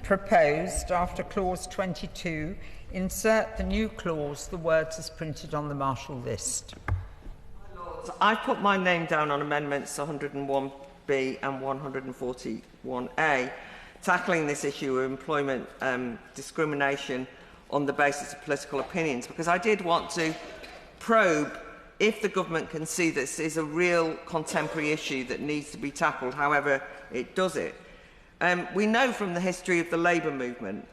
proposed, after clause 22, insert the new clause, the words as printed on the martial list. I've put my name down on amendments 101B and 141A, tackling this issue of employment discrimination on the basis of political opinions, because I did want to probe if the government can see this is a real contemporary issue that needs to be tackled, however it does it. We know from the history of the Labour movement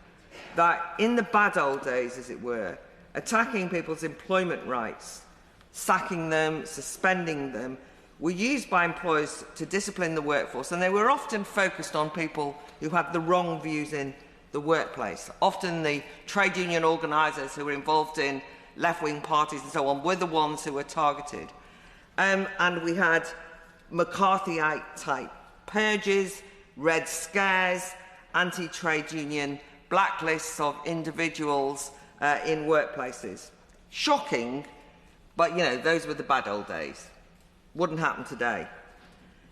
that in the bad old days, as it were, attacking people's employment rights, sacking them, suspending them, were used by employers to discipline the workforce, and they were often focused on people who had the wrong views in the workplace. Often the trade union organisers who were involved in left-wing parties and so on were the ones who were targeted. And we had McCarthyite-type purges, Red Scares, anti-trade union blacklists of individuals in workplaces. Shocking, but, you know, those were the bad old days. Wouldn't happen today.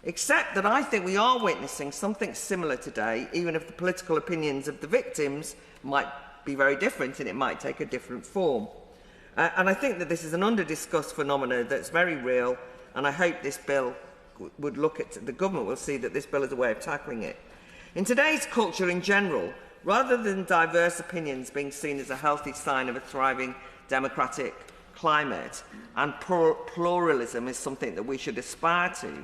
Except that I think we are witnessing something similar today, even if the political opinions of the victims might be very different and it might take a different form. And I think that this is an under-discussed phenomenon that's very real, and I hope this bill would look at, the government will see that this bill is a way of tackling it. In today's culture in general, rather than diverse opinions being seen as a healthy sign of a thriving democratic climate, and pluralism is something that we should aspire to,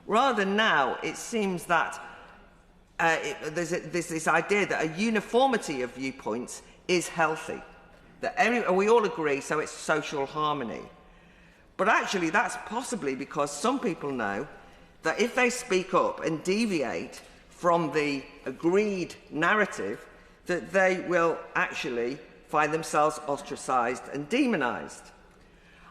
rather now it seems that there's this idea that a uniformity of viewpoints is healthy, that we all agree, so it's social harmony. But actually that's possibly because some people know that if they speak up and deviate from the agreed narrative, that they will actually find themselves ostracised and demonised.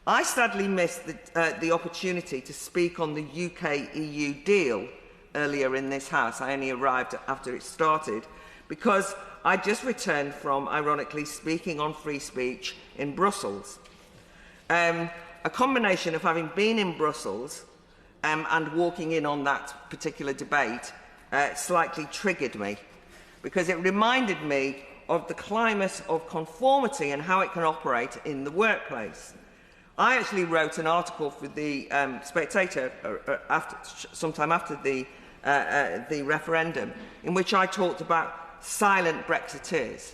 I sadly missed the opportunity to speak on the UK-EU deal earlier in this House. I only arrived after it started because I just returned from, ironically, speaking on free speech in Brussels. A combination of having been in Brussels and walking in on that particular debate slightly triggered me, because it reminded me of the climate of conformity and how it can operate in the workplace. I actually wrote an article for the Spectator sometime after the referendum, in which I talked about silent Brexiteers,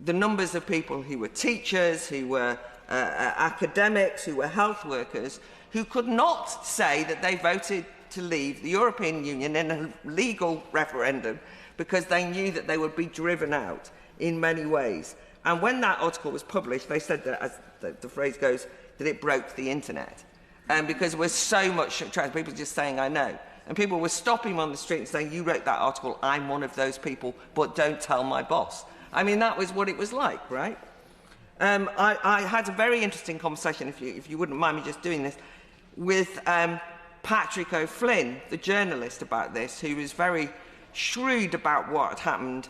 the numbers of people who were teachers, who were academics, who were health workers, who could not say that they voted to leave the European Union in a legal referendum because they knew that they would be driven out in many ways. And when that article was published, they said that, as the phrase goes, that it broke the internet. Because there was so much people just saying, I know. And people were stopping him on the street and saying, you wrote that article, I'm one of those people, but don't tell my boss. I mean, that was what it was like, right? I had a very interesting conversation, if you wouldn't mind me just doing this, with Patrick O'Flynn, the journalist, about this, who was very shrewd about what had happened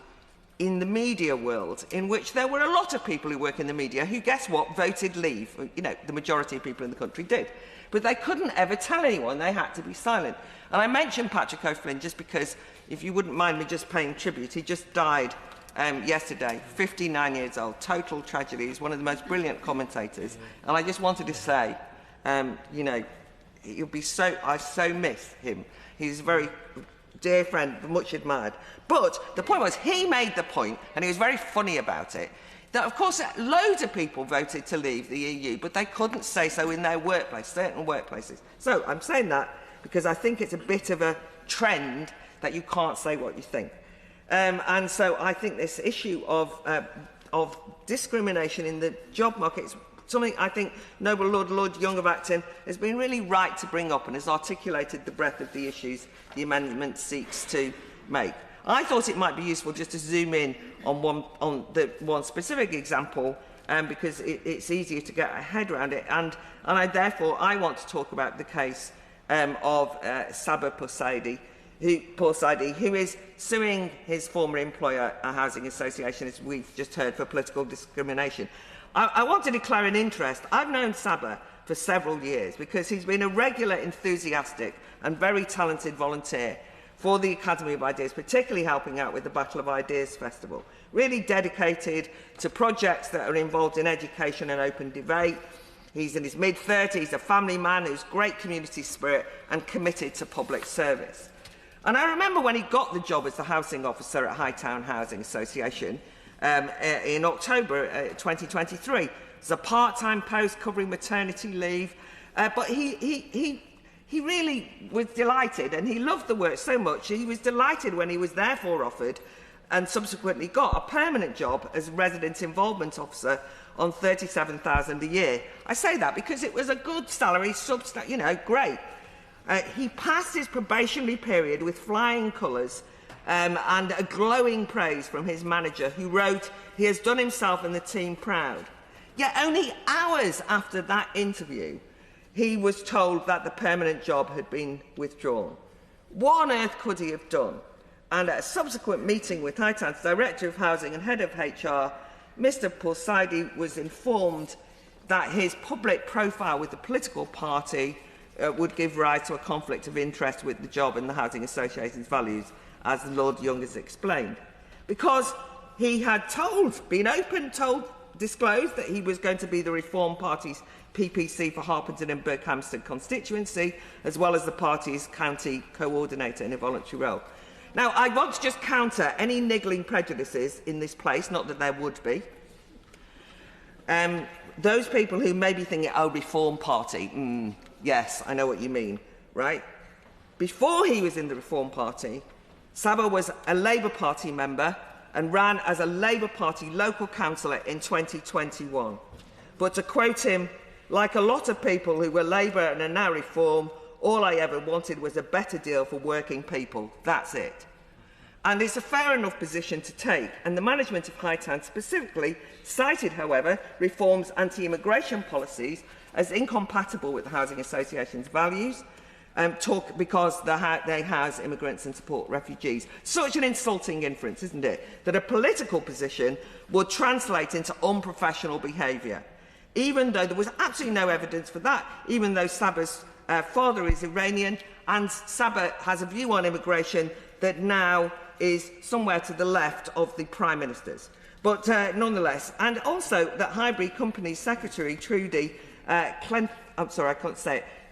in the media world, in which there were a lot of people who work in the media who, guess what, voted leave. You know, the majority of people in the country did. But they couldn't ever tell anyone, they had to be silent. And I mentioned Patrick O'Flynn just because, if you wouldn't mind me just paying tribute, he just died yesterday, 59 years old, total tragedy. He's one of the most brilliant commentators. And I just wanted to say, you know, I so miss him. He's a very dear friend, much admired. But the point was, he made the point, and he was very funny about it, that of course loads of people voted to leave the EU, but they couldn't say so in their workplace, certain workplaces. So I'm saying that because I think it's a bit of a trend that you can't say what you think. And so I think this issue of discrimination in the job market is something I think Noble Lord Young of Acton has been really right to bring up and has articulated the breadth of the issues the amendment seeks to make. I thought it might be useful just to zoom in on one specific example because it's easier to get a head around it, and therefore I want to talk about the case of Saber Poursaidi, who is suing his former employer, a housing association, as we've just heard, for political discrimination. I want to declare an interest. I've known Saber for several years because he's been a regular, enthusiastic and very talented volunteer for the Academy of Ideas, particularly helping out with the Battle of Ideas Festival. Really dedicated to projects that are involved in education and open debate. He's in his mid-30s, a family man who's great community spirit and committed to public service. And I remember when he got the job as the housing officer at Hightown Housing Association in October 2023. It's a part-time post covering maternity leave, but he really was delighted, and he loved the work so much. He was delighted when he was therefore offered and subsequently got a permanent job as resident involvement officer on $37,000 a year. I say that because it was a good salary, great. He passed his probationary period with flying colours and a glowing praise from his manager, who wrote, "He has done himself and the team proud." Yet only hours after that interview, he was told that the permanent job had been withdrawn. What on earth could he have done? And at a subsequent meeting with Hightown's Director of Housing and Head of HR, Mr Pulsidi was informed that his public profile with the political party would give rise to a conflict of interest with the job and the Housing Association's values, as Lord Young has explained. Because he had disclosed that he was going to be the Reform Party's PPC for Harpenden and Berkhamsted constituency, as well as the party's county coordinator in a voluntary role. Now, I want to just counter any niggling prejudices in this place, not that there would be. Those people who may be thinking, oh, Reform Party, yes, I know what you mean, right? Before he was in the Reform Party, Saba was a Labour Party member and ran as a Labour Party local councillor in 2021. But to quote him, "Like a lot of people who were Labour and are now Reform, all I ever wanted was a better deal for working people. That's it." And it's a fair enough position to take, and the management of Hightown specifically cited, however, Reform's anti-immigration policies as incompatible with the Housing Association's values, because they house immigrants and support refugees. Such an insulting inference, isn't it? That a political position would translate into unprofessional behaviour, even though there was absolutely no evidence for that, even though Saba's father is Iranian, and Saba has a view on immigration that now is somewhere to the left of the Prime Minister's. But nonetheless, and also that Highbury Company Secretary Trudy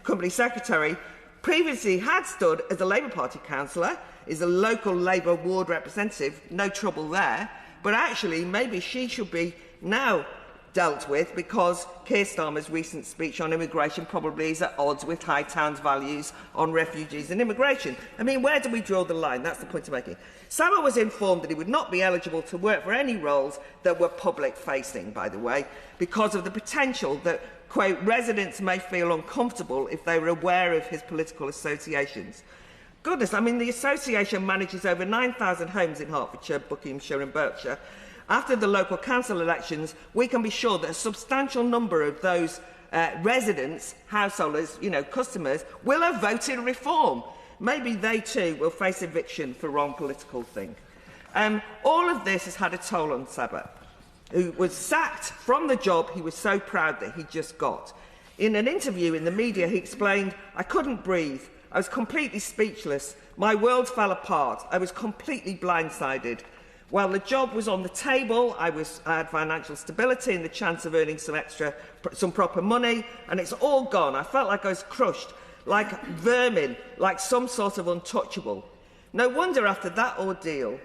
Company Secretary previously had stood as a Labour Party councillor, is a local Labour ward representative, no trouble there, but actually maybe she should be now dealt with because Keir Starmer's recent speech on immigration probably is at odds with Hightown's values on refugees and immigration. I mean, where do we draw the line? That's the point I'm making. Saba was informed that he would not be eligible to work for any roles that were public-facing, by the way, because of the potential that, quote, residents may feel uncomfortable if they were aware of his political associations. Goodness, I mean, the association manages over 9,000 homes in Hertfordshire, Buckinghamshire and Berkshire. After the local council elections, we can be sure that a substantial number of those residents, householders, customers, will have voted Reform. Maybe they too will face eviction for wrong political thing. All of this has had a toll on Saba, who was sacked from the job he was so proud that he just got. In an interview in the media, he explained, "I couldn't breathe. I was completely speechless. My world fell apart. I was completely blindsided. While the job was on the table, I had financial stability and the chance of earning some proper money, and it's all gone. I felt like I was crushed, like vermin, like some sort of untouchable." No wonder after that ordeal,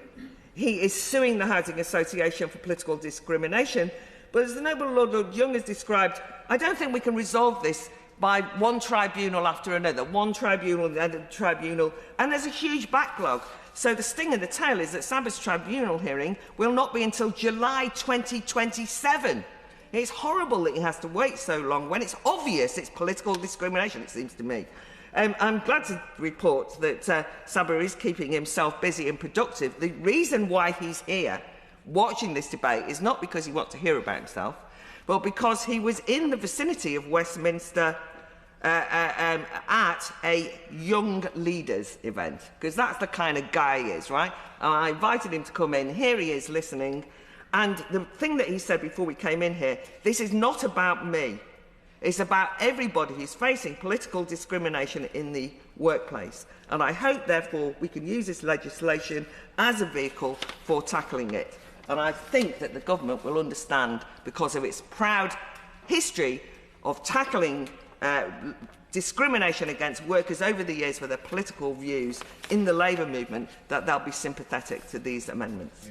he is suing the Housing Association for political discrimination. But as the Noble Lord Young has described, I don't think we can resolve this by one tribunal after another, one tribunal and another tribunal, and there's a huge backlog. So the sting of the tail is that Saba's tribunal hearing will not be until July 2027. It's horrible that he has to wait so long when it's obvious it's political discrimination, it seems to me. I'm glad to report that Saba is keeping himself busy and productive. The reason why he's here watching this debate is not because he wants to hear about himself, but because he was in the vicinity of Westminster at a Young Leaders event, because that's the kind of guy he is, right? And I invited him to come in. Here he is listening. And the thing that he said before we came in here, this is not about me. It's about everybody who's facing political discrimination in the workplace. And I hope, therefore, we can use this legislation as a vehicle for tackling it. And I think that the government will understand, because of its proud history of tackling discrimination against workers over the years for their political views in the Labour movement, that they'll be sympathetic to these amendments.